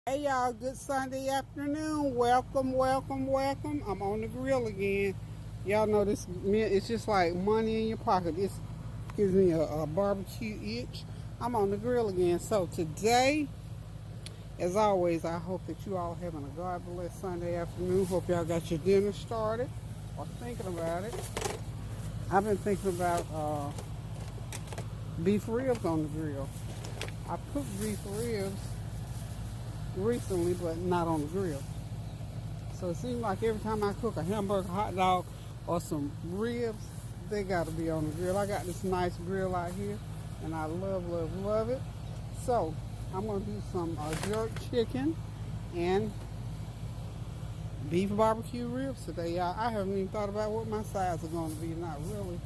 Hey y'all, good Sunday afternoon. Welcome. I'm on the grill again. Y'all know this, it's just like money in your pocket. This gives me a barbecue itch. I'm on the grill again. So today, as always, I hope that you all having a God bless Sunday afternoon. Hope y'all got your dinner started or thinking about it. I've been thinking about beef ribs on the grill. I cooked beef ribs recently, but not on the grill. So it seems like every time I cook a hamburger, hot dog, or some ribs, they got to be on the grill. I got this nice grill out here, and I love it. So I'm going to do some jerk chicken and beef barbecue ribs today, y'all. I haven't even thought about what my sides are going to be, not really.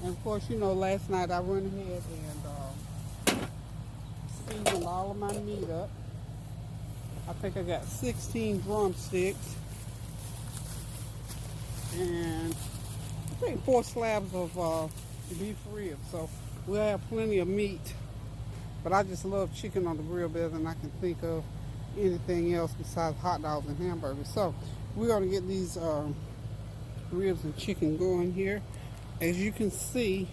And of course, you know, last night I went ahead and seasoned all of my meat up. I think I got 16 drumsticks and I think 4 slabs of beef ribs. So we'll have plenty of meat. But I just love chicken on the grill better than I can think of anything else besides hot dogs and hamburgers. So we're going to get these ribs and chicken going here. As you can see,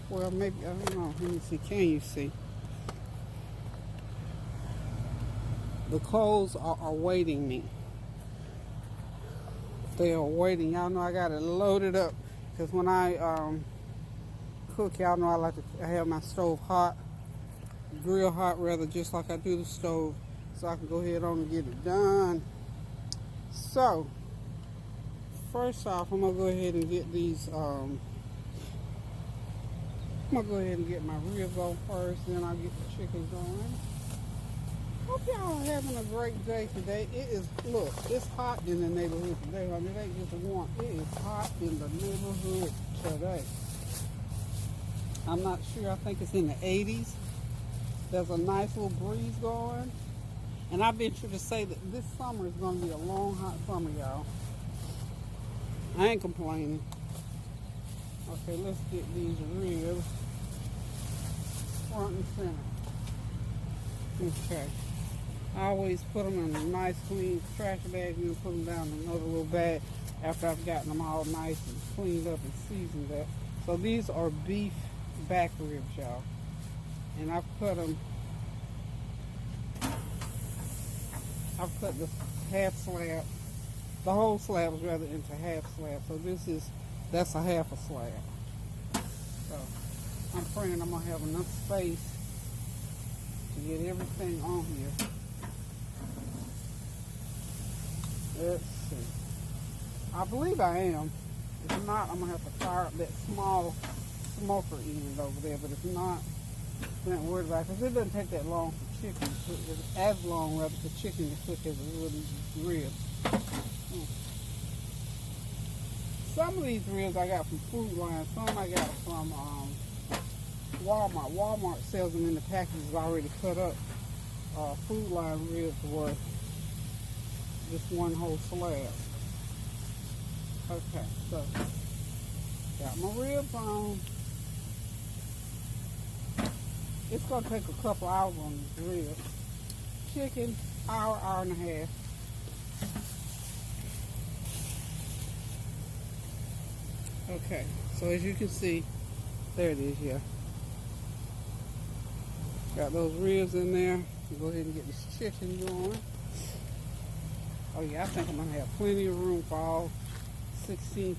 well, maybe, I don't know, let me see, can you see? The coals are awaiting me. They are waiting. Y'all know I got it loaded up because when I cook, y'all know I like to have my stove hot, grill hot rather, just like I do the stove, so I can go ahead on and get it done. So first off, I'm gonna go ahead and get these. I'm gonna go ahead and get my ribs on first, then I'll get the chicken going. Hope y'all are having a great day today. It is, look, it's hot in the neighborhood today. I mean, it ain't just warm. It is hot in the neighborhood today. I'm not sure. I think it's in the 80s. There's a nice little breeze going. And I venture to say that this summer is going to be a long, hot summer, y'all. I ain't complaining. Okay, let's get these ribs front and center. Okay. I always put them in a nice clean trash bag and then put them down in another little bag after I've gotten them all nice and cleaned up and seasoned up. So these are beef backribs, y'all. And I've cut them, I've cut the half slab, the whole slab is rather into half slab. So that's a half a slab. So I'm praying I'm going to have enough space to get everything on here. Let's see. I believe I am. If not, I'm going to have to fire up that small smoker end over there. But if not, I ain't worried about it. Because it doesn't take that long for chicken to cook. It's as long, rather, for chicken to cook as it would ribs. Some of these ribs I got from Food Line. Some I got from Walmart. Walmart sells them in the packages already cut up. Food Line ribs were just one whole slab. Okay, so got my ribs on. It's gonna take a couple hours on these ribs. Chicken, hour and a half. Okay, so as you can see, there it is, yeah. Got those ribs in there. Go ahead and get this chicken going. Oh yeah, I think I'm gonna have plenty of room for all 16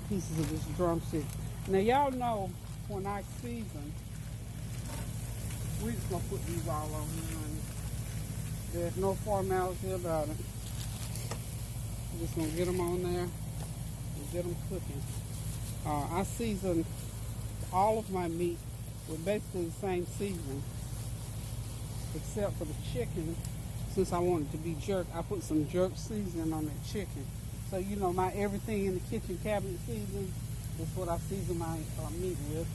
pieces of this drumstick. Now y'all know when I season, we're just gonna put these all on here, honey. There's no formality about it. We're just gonna get them on there and get them cooking. I season all of my meat with basically the same seasoning, except for the chicken. Since I want it to be jerk, I put some jerk seasoning on that chicken. So you know, my everything in the kitchen cabinet seasoning is what I season my meat with.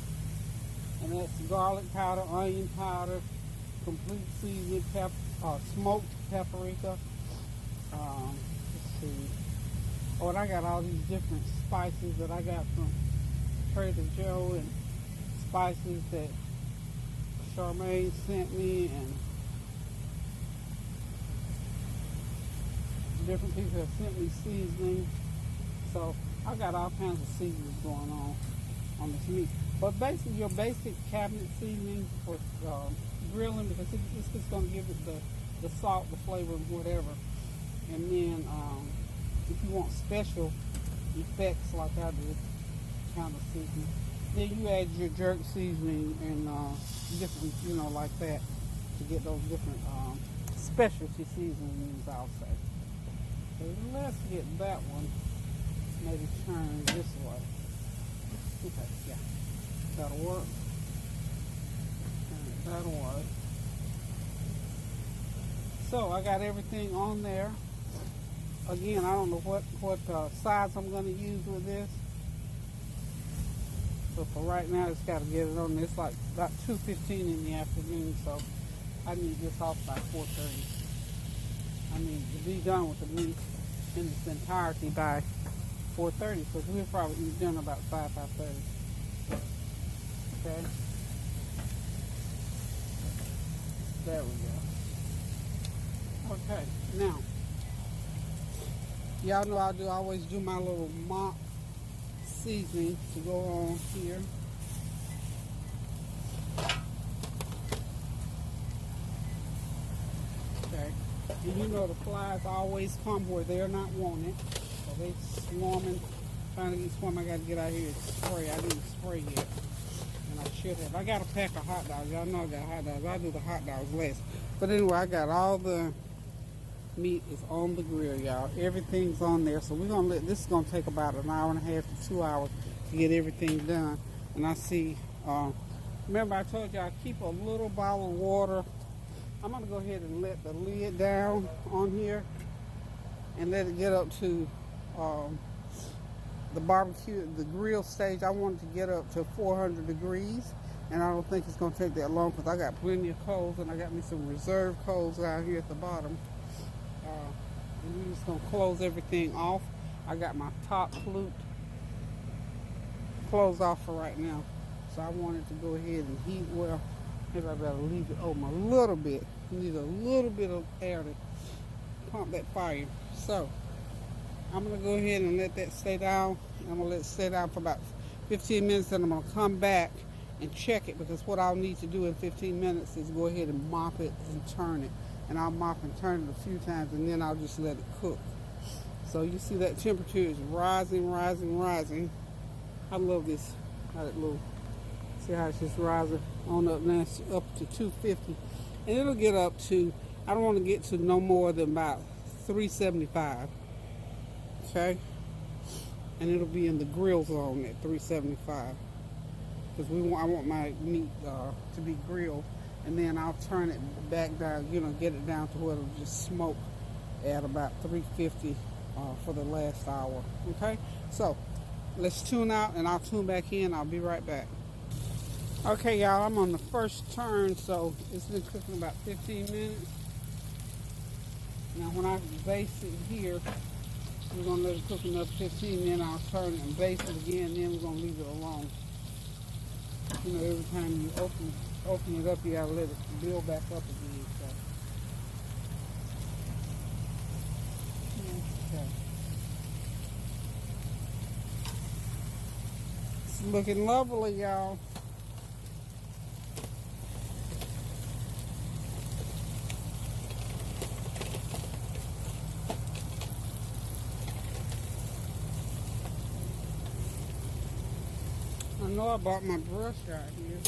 And that's garlic powder, onion powder, complete seasoning, smoked paprika. Let's see. Oh, and I got all these different spices that I got from Trader Joe, and spices that Charmaine sent me, and Different people have sent me seasoning. So I got all kinds of seasonings going on this meat. But basically your basic cabinet seasoning for grilling, because it's just going to give it the salt, the flavor, whatever. And then if you want special effects like I do, kind of seasoning, then you add your jerk seasoning and different, like that, to get those different specialty seasonings, I'll say. So let's get that one maybe turned this way. Okay, yeah, that'll work. Turn it that way. So I got everything on there. Again, I don't know what size I'm going to use with this. So for right now, it's got to get it on. It's like about 2:15 in the afternoon, so I need this off by 4:30. I need to be done with the meat in its entirety by 4:30, because we'll probably be done about 5:30. Okay. There we go. Okay, now, y'all know I always do my little mock seasoning to go on here. Okay, and you know the flies always come where they're not wanted, so they swarming, trying to get swarm. I got to get out here and spray. I didn't spray yet, and I should have. I got a pack of hot dogs. Y'all know I got hot dogs. I do the hot dogs last, but anyway, I got all the meat is on the grill, y'all. Everything's on there, so we're gonna this is gonna take about an hour and a half to 2 hours to get everything done. And I see, remember I told you I keep a little bottle of water. I'm gonna go ahead and let the lid down on here and let it get up to the barbecue, the grill stage. I want it to get up to 400 degrees, and I don't think it's gonna take that long because I got plenty of coals, and I got me some reserve coals out here at the bottom. And we're just going to close everything off. I got my top flute closed off for right now. So I wanted to go ahead and heat. Well, maybe I better leave it open a little bit. You need a little bit of air to pump that fire. So I'm going to go ahead and let that stay down. I'm going to let it stay down for about 15 minutes. Then I'm going to come back and check it, because what I'll need to do in 15 minutes is go ahead and mop it and turn it. And I'll mop and turn it a few times, and then I'll just let it cook. So you see that temperature is rising, rising, rising. I love this. How it little, see how it's just rising on up now. It's up to 250, and it'll get up to, I don't want to get to no more than about 375. Okay, and it'll be in the grill zone at 375, because I want my meat to be grilled. And then I'll turn it back down, get it down to where it'll just smoke at about 350 for the last hour. Okay, so let's tune out, and I'll tune back in. I'll be right back. Okay, y'all, I'm on the first turn, so it's been cooking about 15 minutes. Now when I baste it here, we're going to let it cook another 15, then I'll turn it and baste it again, then we're going to leave it alone. Every time you open it up, you gotta let it build back up again. So. Okay. It's looking lovely, y'all. I know I bought my brush out here.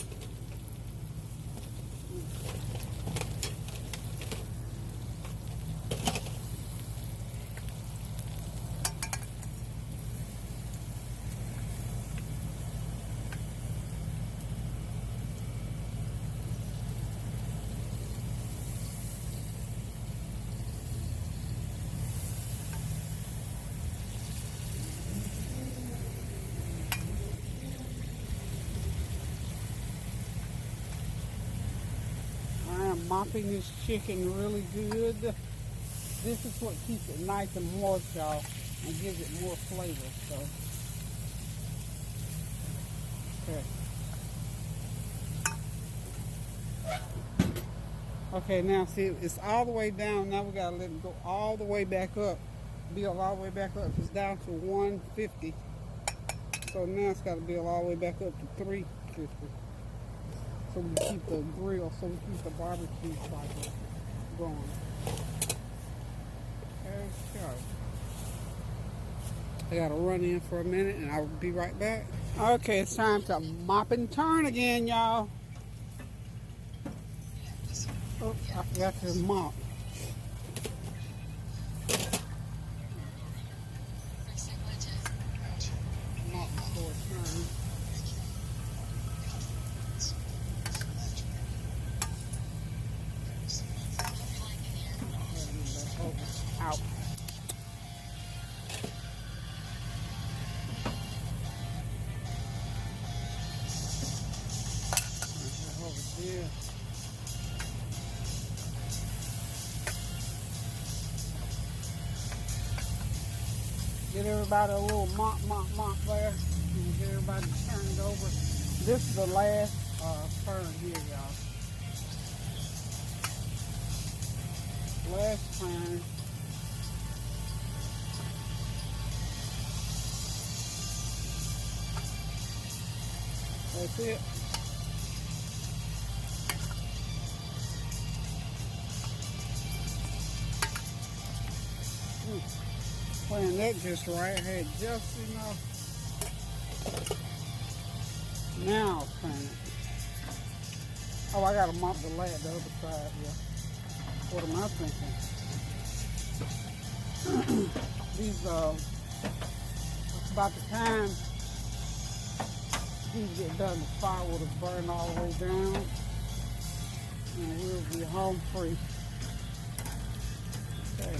Mopping this chicken really good. This is what keeps it nice and moist, y'all, and gives it more flavor. So, okay. Okay, now see, it's all the way down. Now we gotta let it go all the way back up. Build all the way back up. It's down to 150. So now it's gotta build all the way back up to 350. So we keep the grill, so we keep the barbecue cycle going. Okay. I gotta run in for a minute and I'll be right back. Okay, it's time to mop and turn again, y'all. Oh, I forgot to mop. Mop before it turns. Out. Over here. Get everybody a little mop there. And get everybody turned over. This is the last turn here, y'all. Last turn. That's it. Playing that just right. I had just enough. Now it's playing it. Oh, I gotta mop the other side, yeah. What am I thinking? These, it's about the time these get done, the fire would have burned all the way down. And we'll be home free. Okay.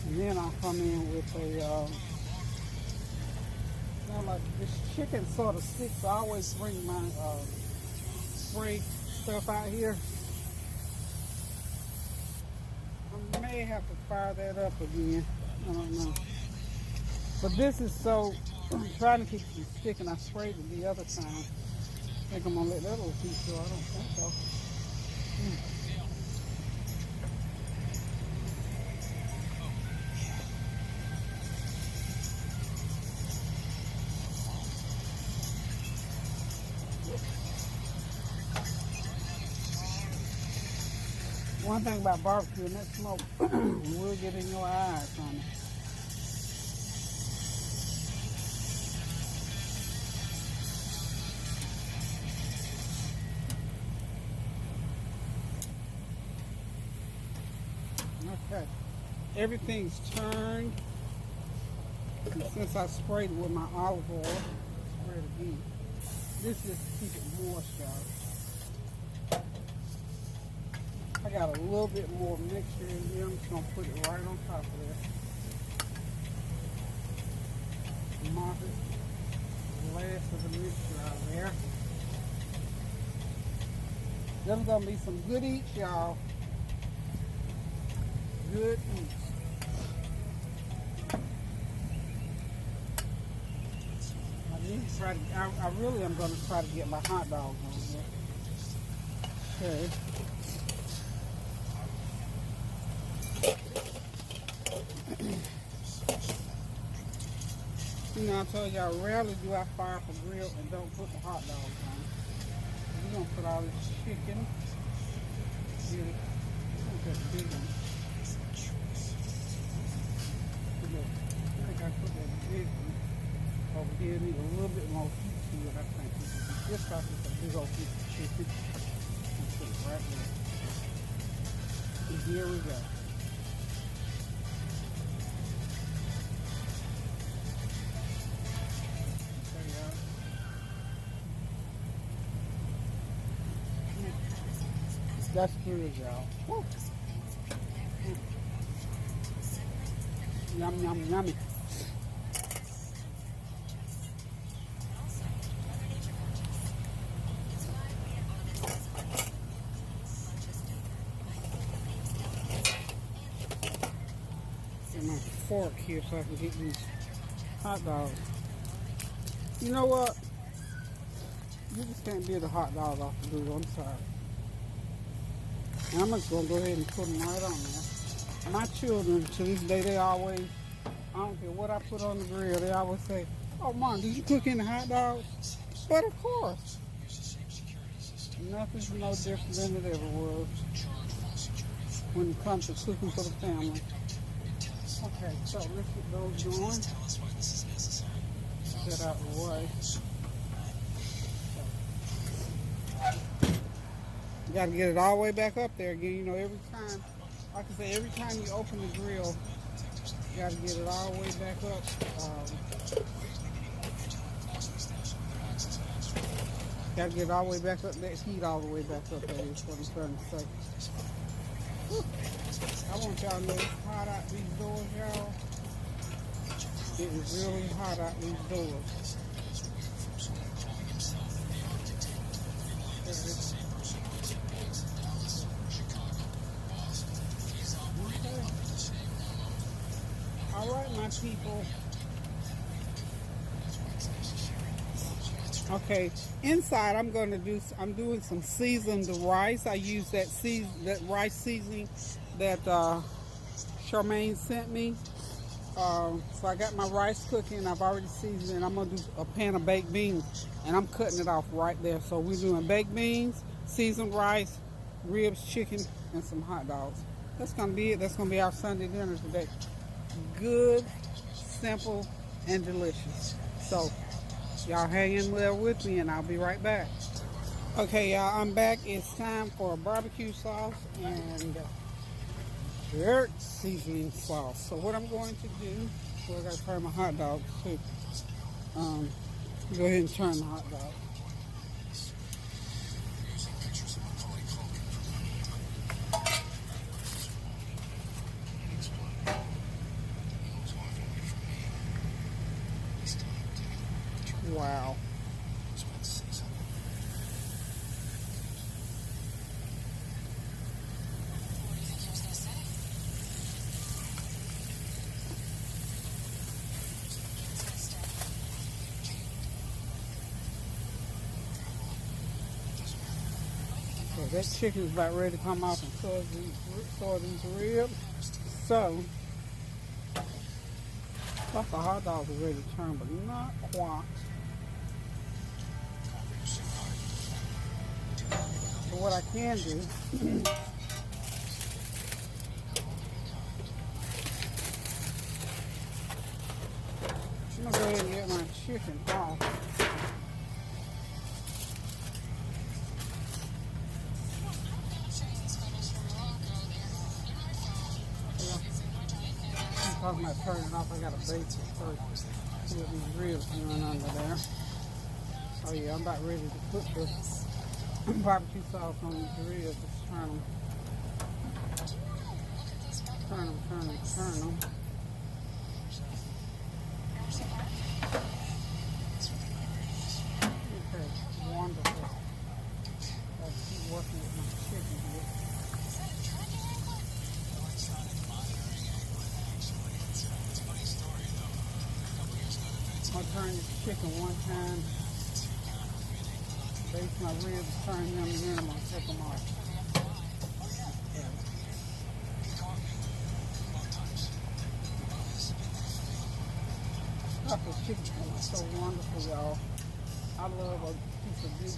And then I'll come in with a, now like this chicken sort of sticks. So I always bring my spray stuff out here. I may have to fire that up again. I don't know. But this is so, I'm trying to keep it from sticking. I sprayed it the other time. I think I'm going to let that little piece go. I don't think so. One thing about barbecue, and that smoke will get in your eyes, honey. Okay, everything's turned. And since I sprayed it with my olive oil, spray it again. This is to keep it moist, guys. I got a little bit more mixture in here. I'm just going to put it right on top of there. Mop it. The last of the mixture out there. There's going to be some good eats, y'all. Good eats. I really am going to try to get my hot dogs on here. Okay. You know, I told y'all, rarely do I fire up a grill and don't put the hot dogs on. We're going to put all this chicken. Get it. That's a big one. I think I put that big one over here. Need a little bit more heat to it, I think. This like it's a big old piece of chicken. Let's put it right there. And here we go. That's good, y'all. Yum, yum, yummy. Get my fork here so I can get these hot dogs. You know what? You just can't be the hot dog off the grill. I'm sorry. And I'm just gonna go ahead and put them right on there. My children, to this day, they always, I don't care what I put on the grill, they always say, "Oh, Mom, did you cook any hot dogs?" But of course, nothing's no different than it ever was when it comes to cooking for the family. Okay, so let's get those going. Get out of the way. You got to get it all the way back up there again. You know, every time, like I say, every time you open the grill, you got to get it all the way back up. Got to get it all the way back up. That heat all the way back up there is what I'm trying to say. Whew. I want y'all to know it's hot out these doors, y'all. It is really hot out these doors. All right, my people. Okay, inside I'm doing some seasoned rice. I use that rice seasoning that Charmaine sent me. So I got my rice cooking. I've already seasoned it. I'm gonna do a pan of baked beans, and I'm cutting it off right there. So we're doing baked beans, seasoned rice, ribs, chicken, and some hot dogs. That's gonna be it. That's gonna be our Sunday dinner today. Good, simple, and delicious. So y'all hang in there with me, and I'll be right back. Okay, y'all, I'm back. It's time for a barbecue sauce and jerk seasoning sauce. So what I'm going to do, I gotta turn my hot dogs too. Go ahead and turn the hot dog. Wow. So that chicken's about ready to come off and saw these ribs. So, thought the hot dogs are ready to turn, but not quite. So what I can do, I'm gonna go ahead and get my chicken off. I'm talking about turning off. I gotta bake it first. See what these ribs going under there. Oh yeah, I'm about ready to put the barbecue sauce on these ribs. Just turn them. Turn them, turn them, turn them. Okay, wonderful. I'll keep working with my chicken here. I'll turn this chicken one time, bake my ribs, turn them, and then I'm going to take them off. Oh, this chicken is so wonderful, y'all. I love a piece of good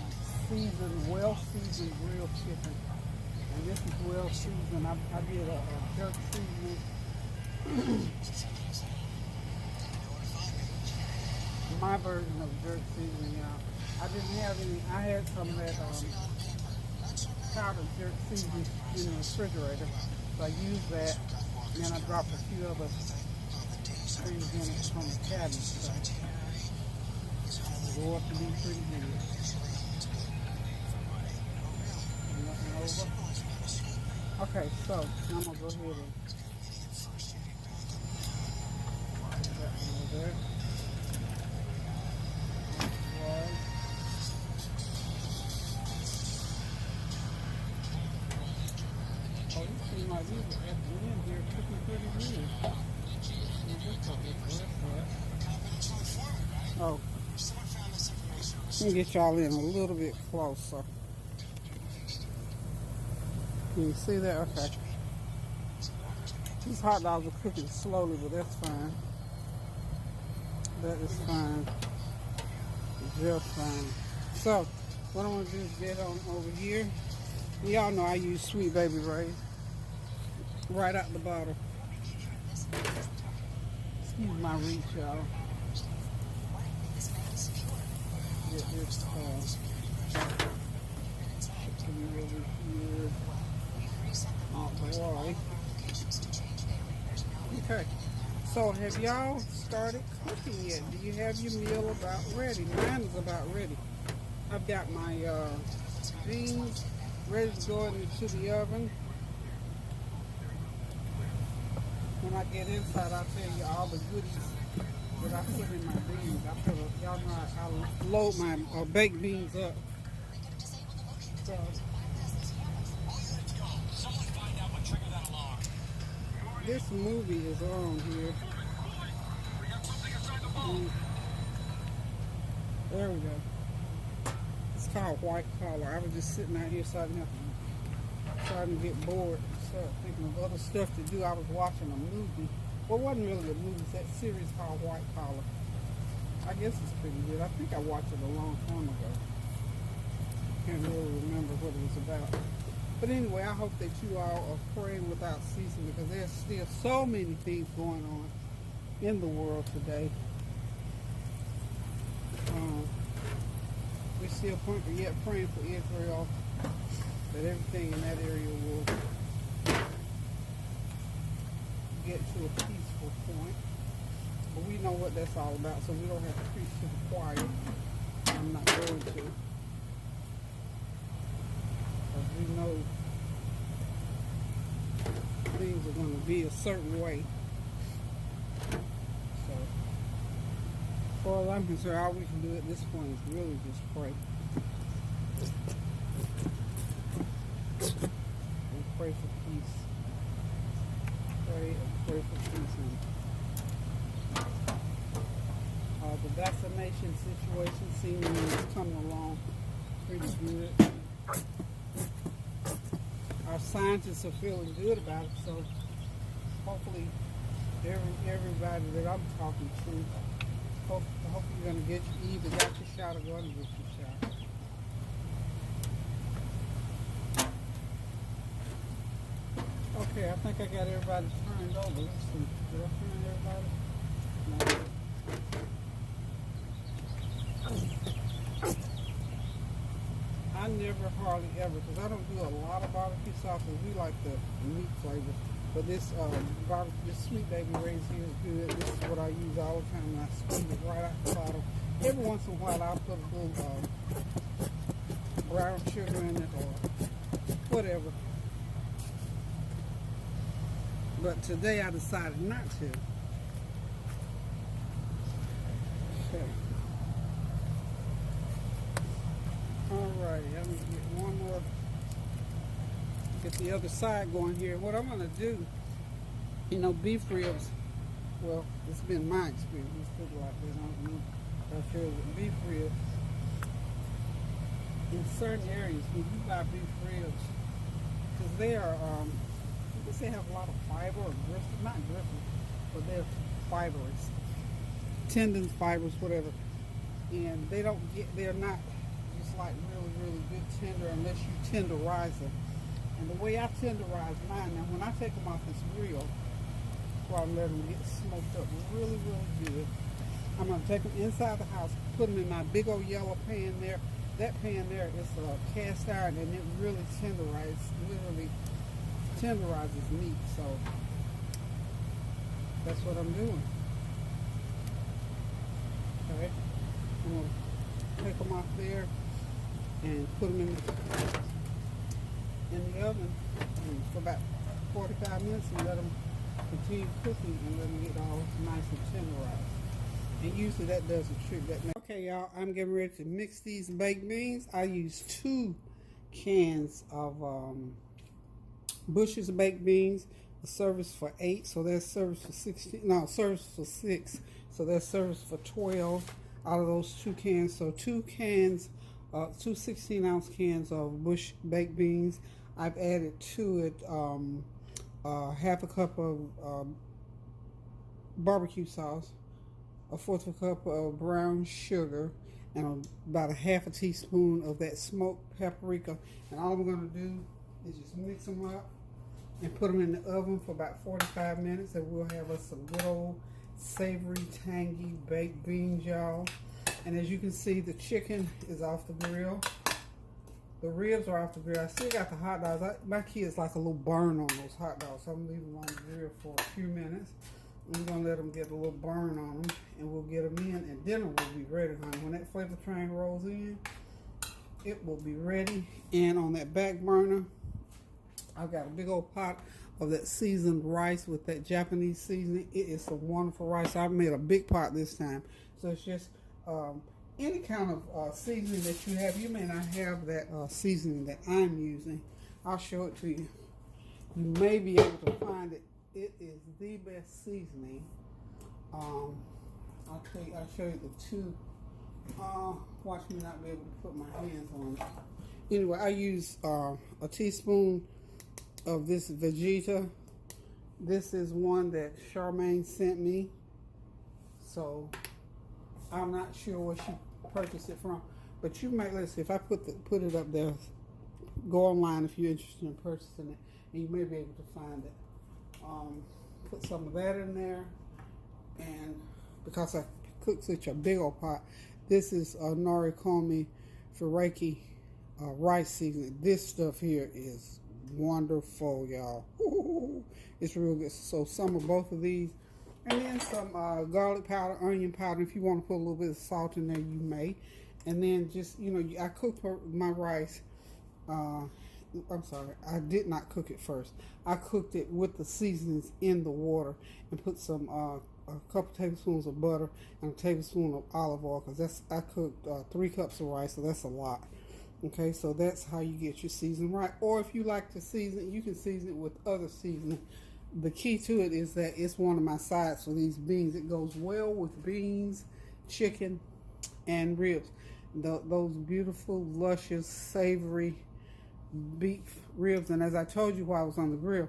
seasoned, well-seasoned grilled chicken. And this is well-seasoned. I did a jerk seasoning. My version of jerk seasoning, y'all. I didn't have any. I had some of that powdered jerk seasoning in the refrigerator, so I used that, and then I dropped a few other things in it from the cabinet. So it'll go up to be pretty good. Nothing over. Okay, so I'm gonna go ahead and put that one over there. Oh, you seem like you were at the end here cooking pretty good. Oh, let me get y'all in a little bit closer. Can you see that? Okay. These hot dogs are cooking slowly, but that's fine. That is fine. Just fine. So, what I'm going to do is get on over here. Y'all know I use Sweet Baby Rice. Right out the bottle. Excuse my reach, y'all. Get this really good. Oh boy. Okay. So have y'all started cooking yet? Do you have your meal about ready? Mine is about ready. I've got my beans ready to go into the oven. When I get inside, I'll tell you all the goodies that I put in my beans. Y'all know I load my baked beans up. So, this movie is on here. There we go. It's called White Collar. I was just sitting out here starting to get bored. Started thinking of other stuff to do. I was watching a movie. Well, it wasn't really a movie. It's that series called White Collar. I guess it's pretty good. I think I watched it a long time ago. Can't really remember what it was about. But anyway, I hope that you all are praying without ceasing, because there's still so many things going on in the world today. We're still praying for Israel, that everything in that area will get to a peaceful point. But we know what that's all about, so we don't have to preach to the choir. I'm not going to. Because we know things are going to be a certain way. So, as far as I'm concerned, all we can do at this point is really just pray. And pray for peace. Pray and pray for peace. And the vaccination situation seemingly is coming along pretty good. Our scientists are feeling good about it, so hopefully everybody that I'm talking to, hopefully you're going to get, you either got your shot or going to get your shot. Okay, I think I got everybody turned over. Let's see. Did I turn everybody? No. I never hardly ever, because I don't do a lot of barbecue sauces. We like the meat flavor. But this this Sweet Baby Rice here is good. This is what I use all the time, and I squeeze it right out the bottle. Every once in a while, I'll put a little brown sugar in it or whatever. But today I decided not to. Okay. Alright, I'm going to get one more, get the other side going here. What I'm going to do, you know, beef ribs, well, it's been my experience. Let's put it like this. I don't know if sure with beef ribs. In certain areas, when you buy beef ribs, because they are, I guess they have a lot of fiber or gristle, not gristle, but they're fibrous. Tendons, fibers, whatever. And they don't get, they're not like really good tender unless you tenderize them. And the way I tenderize mine, now when I take them off this grill, before I let them get smoked up really good, I'm going to take them inside the house, put them in my big old yellow pan there. That pan there is cast iron, and it really tenderizes meat. So that's what I'm doing. Okay, I'm going to take them off there and put them in the oven for about 45 minutes and let them continue cooking and let them get all nice and tenderized. And usually that does the trick. Okay, y'all, I'm getting ready to mix these baked beans. I use 2 cans of Bush's baked beans. A service for 8, so that's service for 16. No, service for 6, so that's service for 12 out of those 2 cans. So 2 cans. 2 16-ounce cans of Bush baked beans. I've added to it half a cup of barbecue sauce, a fourth of a cup of brown sugar, and about a half a teaspoon of that smoked paprika. And all I'm going to do is just mix them up and put them in the oven for about 45 minutes, and we'll have us some good old savory, tangy baked beans, y'all. And as you can see, the chicken is off the grill. The ribs are off the grill. I still got the hot dogs. My kids like a little burn on those hot dogs, so I'm leaving them on the grill for a few minutes. I'm going to let them get a little burn on them, and we'll get them in, and dinner will be ready, honey. When that flavor train rolls in, it will be ready. And on that back burner, I've got a big old pot of that seasoned rice with that Japanese seasoning. It is some wonderful rice. I've made a big pot this time. So it's just any kind of seasoning that you have. You may not have that seasoning that I'm using. I'll show it to you. You may be able to find it. It is the best seasoning. I'll show you the two. Watch me not be able to put my hands on it. Anyway, I use a teaspoon of this Vegeta. This is one that Charmaine sent me. So I'm not sure where she purchased it from. But you might, let's see, if I put it up there, go online if you're interested in purchasing it, and you may be able to find it. Put some of that in there, and because I cooked such a big old pot, this is Norikomi Firaki rice seasoning. This stuff here is wonderful, y'all. Ooh, it's real good. So some of both of these, and then some garlic powder, onion powder. If you want to put a little bit of salt in there, you may. And then just, you know, I cooked my rice. I'm sorry, I did not cook it first. I cooked it with the seasonings in the water and put some a couple tablespoons of butter and a tablespoon of olive oil, because I cooked 3 cups of rice, so that's a lot. Okay, so that's how you get your seasoning right. Or if you like to season it, you can season it with other seasoning. The key to it is that it's one of my sides for these beans. It goes well with beans, chicken, and ribs. Those beautiful, luscious, savory beef ribs. And as I told you while I was on the grill,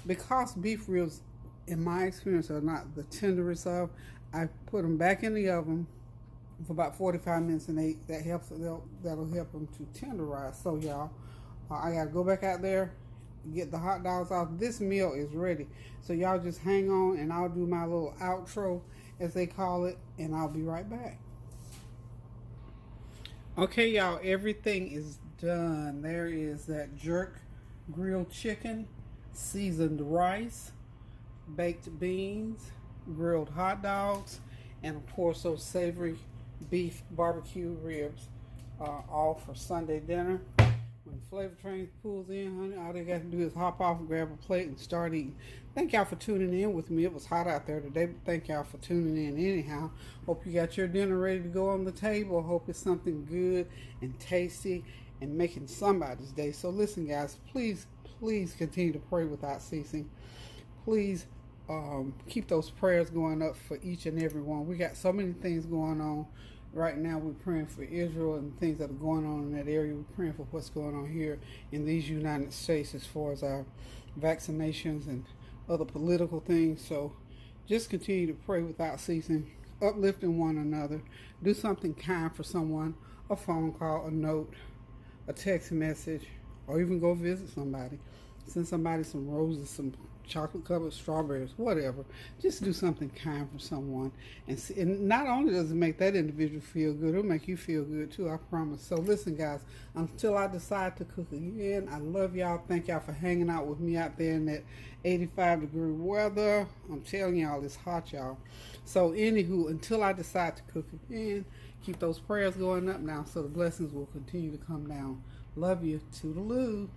because beef ribs in my experience are not the tenderest of, I put them back in the oven for about 45 minutes, and that'll help them to tenderize. So y'all, I gotta go back out there, get the hot dogs off. This meal is ready, so y'all just hang on, and I'll do my little outro, as they call it, and I'll be right back. Okay, y'all, everything is done. There is that jerk grilled chicken, seasoned rice, baked beans, grilled hot dogs, and of course those savory beef barbecue ribs, all for Sunday dinner. When the flavor train pulls in, honey, all they got to do is hop off and grab a plate and start eating. Thank y'all for tuning in with me. It was hot out there today, but thank y'all for tuning in anyhow. Hope you got your dinner ready to go on the table. Hope it's something good and tasty and making somebody's day. So listen, guys, please continue to pray without ceasing. Please keep those prayers going up for each and every one. We got so many things going on right now. We're praying for Israel and things that are going on in that area. We're praying for what's going on here in these United States as far as our vaccinations and other political things. So just continue to pray without ceasing, uplifting one another. Do something kind for someone, a phone call, a note, a text message, or even go visit somebody. Send somebody some roses, some chocolate covered strawberries, whatever. Just do something kind for someone, and not only does it make that individual feel good, it'll make you feel good too, I promise. So listen, guys, until I decide to cook again, I love y'all. Thank y'all for hanging out with me out there in that 85-degree weather. I'm telling y'all, it's hot, y'all. So anywho, until I decide to cook again, keep those prayers going up now, so the blessings will continue to come down. Love you. Toodaloo.